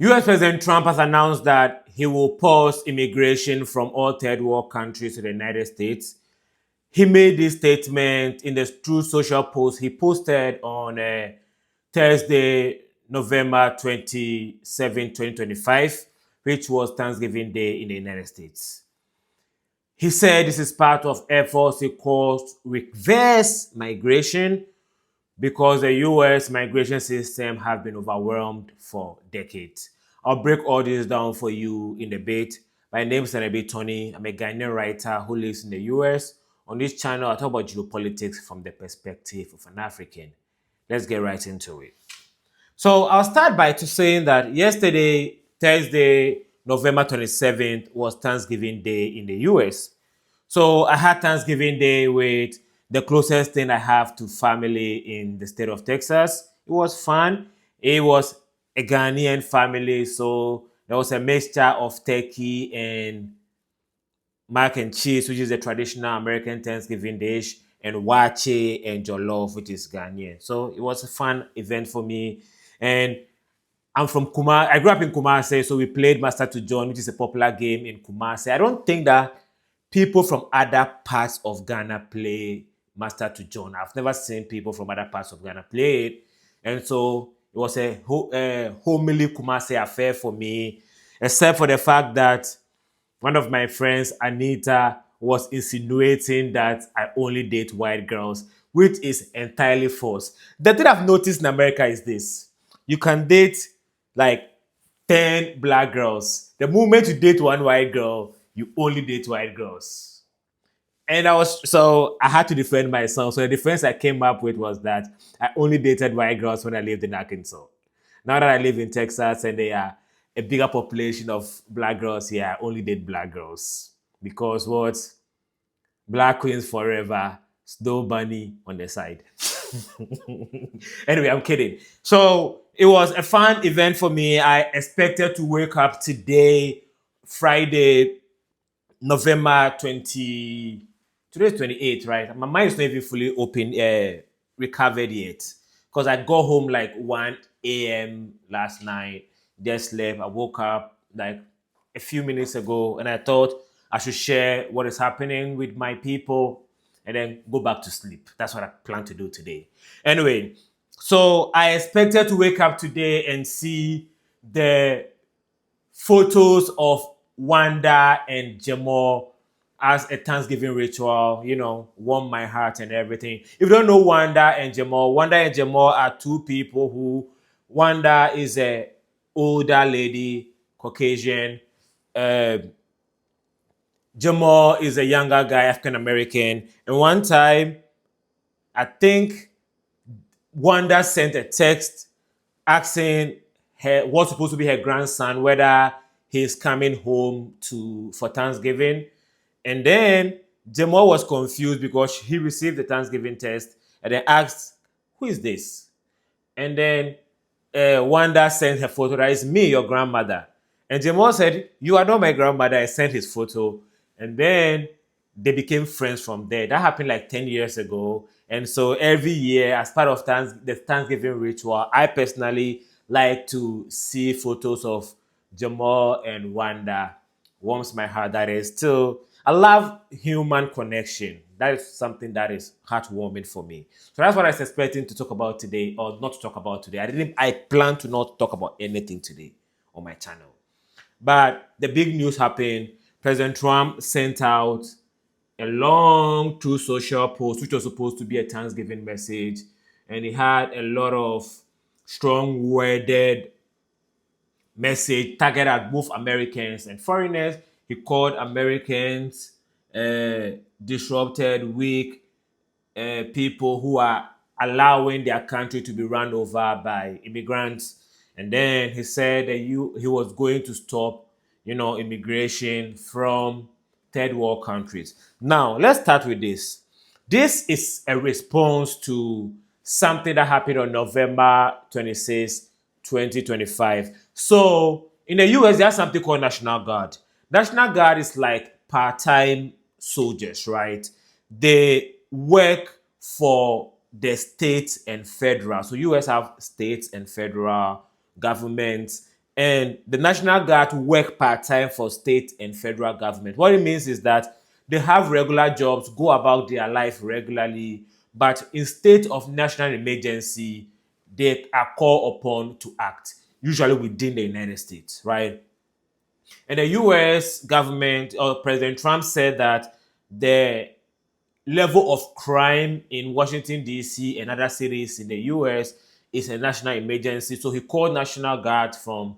US President Trump has announced that he will pause immigration from all third world countries to the United States. He made this statement in the True Social post he posted on Thursday, November 27, 2025, which was Thanksgiving Day in the United States. He said this is part of efforts he calls reverse migration because the US migration system have been overwhelmed for decades. I'll break all this down for you in a bit. My name is Senabe Tony. I'm a Ghanaian writer who lives in the US. On this channel, I talk about geopolitics from the perspective of an African. Let's get right into it. So I'll start by saying that yesterday, Thursday, November 27th, was Thanksgiving Day in the US. So I had Thanksgiving Day with the closest thing I have to family in the state of Texas. It was fun. It was a Ghanaian family, so there was a mixture of turkey and mac and cheese, which is a traditional American Thanksgiving dish, and wache and jollof, which is Ghanaian. So it was a fun event for me. And I'm from Kumasi. I grew up in Kumasi, so we played Master to John, which is a popular game in Kumasi. I don't think that people from other parts of Ghana play Master to John. I've never seen people from other parts of Ghana play it. And so it was a homely Kumasi affair for me, except for the fact that one of my friends, Anita, was insinuating that I only date white girls, which is entirely false. The thing I've noticed in America is this: you can date like 10 black girls. The moment you date one white girl, you only date white girls. And I had to defend myself. So the defense I came up with was that I only dated white girls when I lived in Arkansas. Now that I live in Texas and there are a bigger population of black girls here, I only date black girls. Because what? Black queens forever, Snow Bunny on the side. Anyway, I'm kidding. So it was a fun event for me. I expected to wake up today, Friday, November 20. Today is 28th, right? My mind is not even fully open, recovered yet. Because I got home like 1 a.m. last night, just slept. I woke up like a few minutes ago and I thought I should share what is happening with my people and then go back to sleep. That's what I plan to do today. Anyway, so I expected to wake up today and see the photos of Wanda and Jamal as a Thanksgiving ritual, warm my heart and everything. If you don't know Wanda and Jamal are two people who, Wanda is a older lady, Caucasian. Uh, Jamal is a younger guy, African American. And one time, I think Wanda sent a text asking what's supposed to be her grandson whether he's coming home for Thanksgiving. And then Jamal was confused because he received the Thanksgiving text and then asked, "Who is this?" And then Wanda sent her photo. "That is me, your grandmother." And Jamal said, "You are not my grandmother." I sent his photo. And then they became friends from there. That happened like 10 years ago. And so every year, as part of the Thanksgiving ritual, I personally like to see photos of Jamal and Wanda. Warms my heart. That is still, I love human connection. That is something that is heartwarming for me. So that's what I was expecting to talk about today, or not to talk about today. I plan to not talk about anything today on my channel. But the big news happened. President Trump sent out a long True Social post, which was supposed to be a Thanksgiving message. And he had a lot of strong worded message targeted at both Americans and foreigners. He called Americans disrupted, weak people who are allowing their country to be run over by immigrants. And then he said that he was going to stop, immigration from third world countries. Now, let's start with this. This is a response to something that happened on November 26, 2025. So, in the US, there's something called National Guard. National Guard is like part-time soldiers, right? They work for the state and federal. So US have states and federal governments, And the National Guard work part-time for state and federal government. What it means is that they have regular jobs, go about their life regularly, but in state of national emergency, they are called upon to act, usually within the United States, right? And the US government or President Trump said that the level of crime in Washington, D.C. and other cities in the US is a national emergency. So he called National Guard from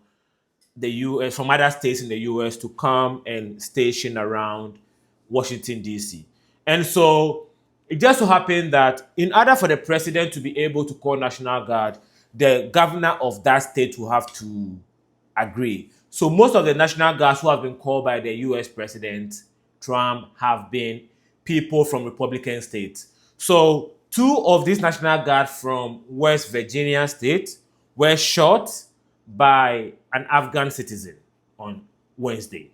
the US, from other states in the US to come and station around Washington, D.C. And so it just so happened that in order for the president to be able to call National Guard, the governor of that state will have to agree. So most of the National Guards who have been called by the US President Trump have been people from Republican states. So two of these National Guard from West Virginia state were shot by an Afghan citizen on Wednesday.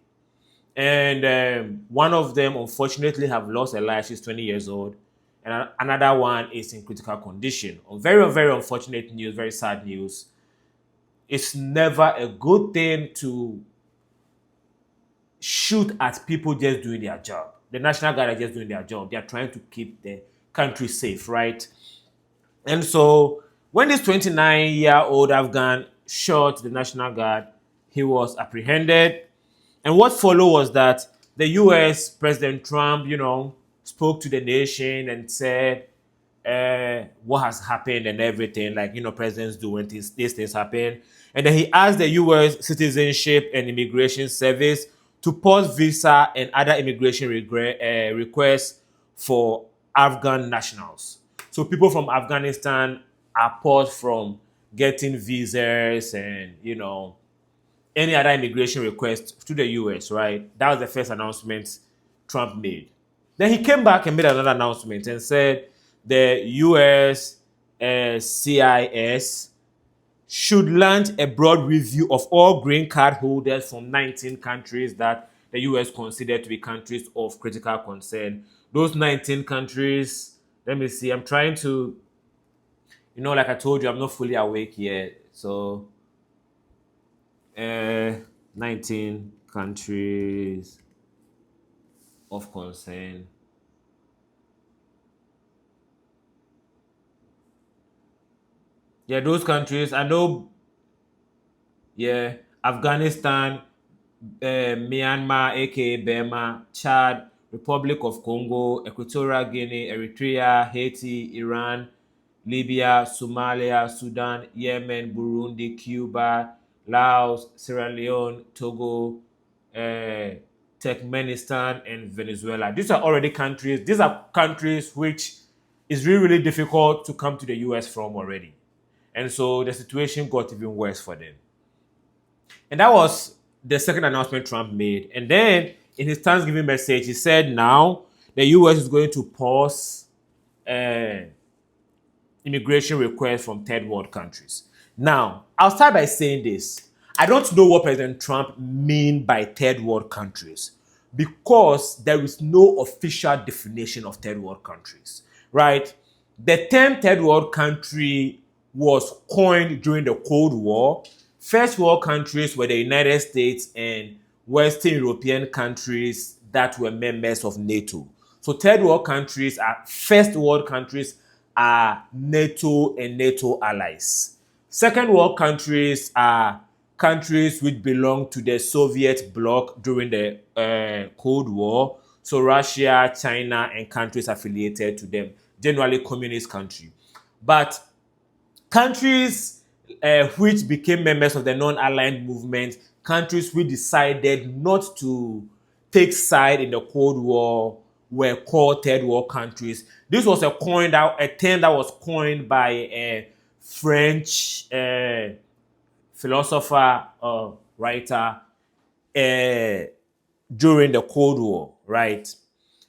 And one of them, unfortunately, have lost her life. She's 20 years old. And another one is in critical condition. Very, very unfortunate news, very sad news. It's never a good thing to shoot at people just doing their job. The National Guard are just doing their job. They are trying to keep the country safe, right? And so when this 29-year-old Afghan shot the National Guard, he was apprehended. And what followed was that the US President Trump, spoke to the nation and said what has happened and everything, like, presidents do when these things happen. And then he asked the US Citizenship and Immigration Service to pause visa and other immigration requests for Afghan nationals. So people from Afghanistan are paused from getting visas and, any other immigration request to the US, right? That was the first announcement Trump made. Then he came back and made another announcement and said the US CIS should launch a broad review of all green card holders from 19 countries that the US considered to be countries of critical concern. Those 19 countries, let me see, I'm trying to, like I told you, I'm not fully awake yet. So, 19 countries of concern. Yeah, those countries, I know, yeah, Afghanistan, Myanmar, aka Burma, Chad, Republic of Congo, Equatorial Guinea, Eritrea, Haiti, Iran, Libya, Somalia, Sudan, Yemen, Burundi, Cuba, Laos, Sierra Leone, Togo, Turkmenistan, and Venezuela. These are already countries. These are countries which is really, really difficult to come to the US from already. And so the situation got even worse for them. And that was the second announcement Trump made. And then in his Thanksgiving message, he said now the US is going to pause immigration requests from third world countries. Now, I'll start by saying this. I don't know what President Trump mean by third world countries because there is no official definition of third world countries, right? The term third world country was coined during the Cold War. First world countries were the United States and Western European countries that were members of NATO. So third world countries are first world countries are NATO and NATO allies. Second world countries are countries which belong to the Soviet bloc during the Cold War. So Russia, China, and countries affiliated to them, generally communist country. But countries which became members of the non-aligned movement, countries which decided not to take side in the Cold War, were called third world countries. This was a term that was coined by a French philosopher or writer during the Cold War, right?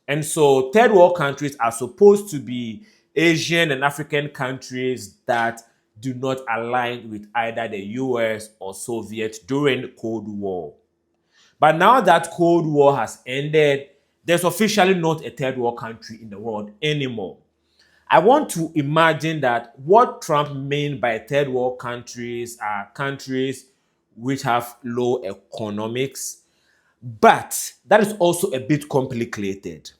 And so third world countries are supposed to be Asian and African countries that do not align with either the US or Soviet during the Cold War. But now that Cold War has ended, there's officially not a third world country in the world anymore. I want to imagine that what Trump meant by third world countries are countries which have low economics. But that is also a bit complicated.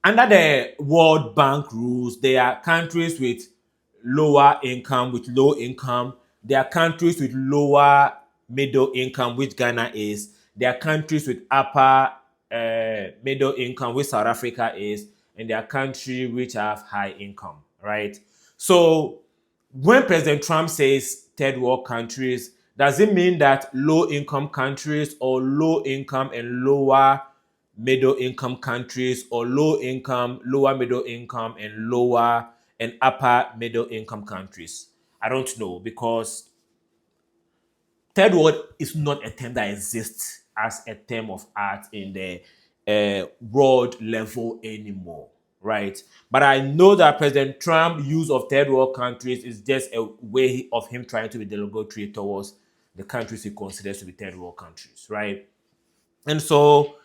Under the World Bank rules, there are countries with lower income, with low income. There are countries with lower middle income, which Ghana is. There are countries with upper middle income, which South Africa is. And there are countries which have high income, right? So when President Trump says third world countries, does it mean that low income countries or low income and lower middle income countries or low income, lower middle income and lower and upper middle income countries? I don't know, because third world is not a term that exists as a term of art in the world level anymore, right? But I know that President Trump's use of third world countries is just a way of him trying to be derogatory towards the countries he considers to be third world countries, right? And so,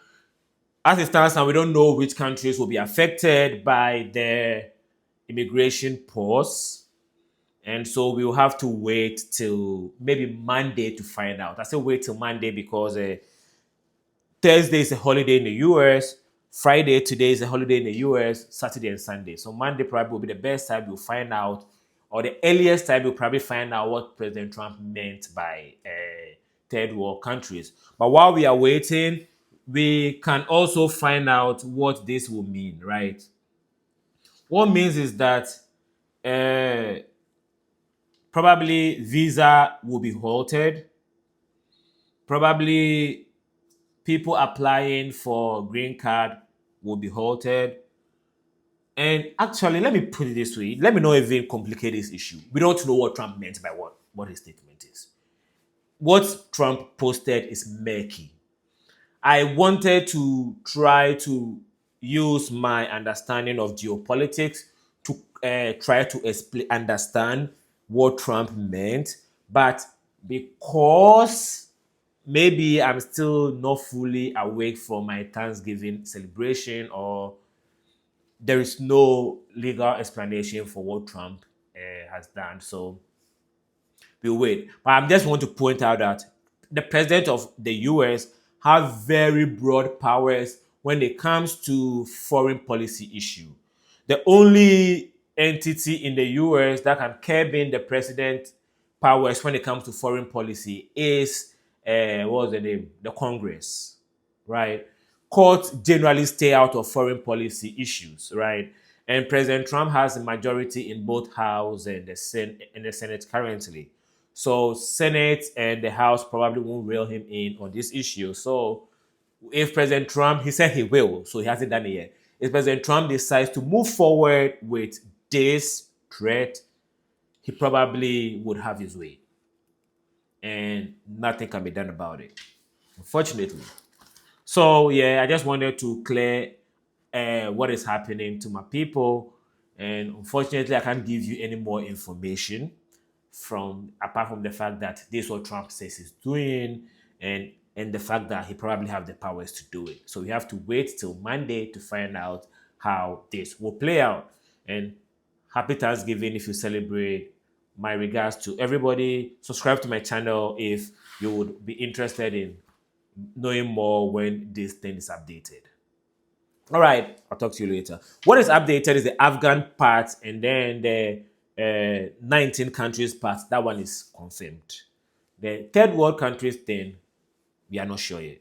as it stands now, we don't know which countries will be affected by the immigration pause. And so we'll have to wait till maybe Monday to find out. I say wait till Monday because Thursday is a holiday in the US. Friday today is a holiday in the US, Saturday and Sunday. So Monday probably will be the best time we'll find out, or the earliest time we'll probably find out what President Trump meant by third world countries. But while we are waiting, we can also find out what this will mean, right? What it means is that uh, probably visa will be halted. Probably people applying for green card will be halted. And actually, let me put it this way. Let me not even complicate this issue. We don't know what Trump meant by what his statement is. What Trump posted is murky. I wanted to try to use my understanding of geopolitics to try to understand what Trump meant, but because maybe I'm still not fully awake from my Thanksgiving celebration, or there is no legal explanation for what Trump has done. So we'll wait. But I just want to point out that the president of the US have very broad powers when it comes to foreign policy issue. The only entity in the US that can curb in the president powers when it comes to foreign policy is what was the name? The Congress, right? Courts generally stay out of foreign policy issues, right? And President Trump has a majority in both House and the Senate currently. So Senate and the House probably won't reel him in on this issue. So if President Trump, he said he will, so he hasn't done it yet. If President Trump decides to move forward with this threat, he probably would have his way. And nothing can be done about it, unfortunately. So yeah, I just wanted to clear what is happening to my people. And unfortunately, I can't give you any more information from apart from the fact that this is what Trump says he's doing, and the fact that he probably have the powers to do it. So we have to wait till Monday to find out how this will play out. And happy Thanksgiving if you celebrate. My regards to everybody. Subscribe to my channel if you would be interested in knowing more when this thing is updated. All right, I'll talk to you later. What is updated is the Afghan part, and then the 19 countries part. That one is confirmed. The third world countries thing, we are not sure yet.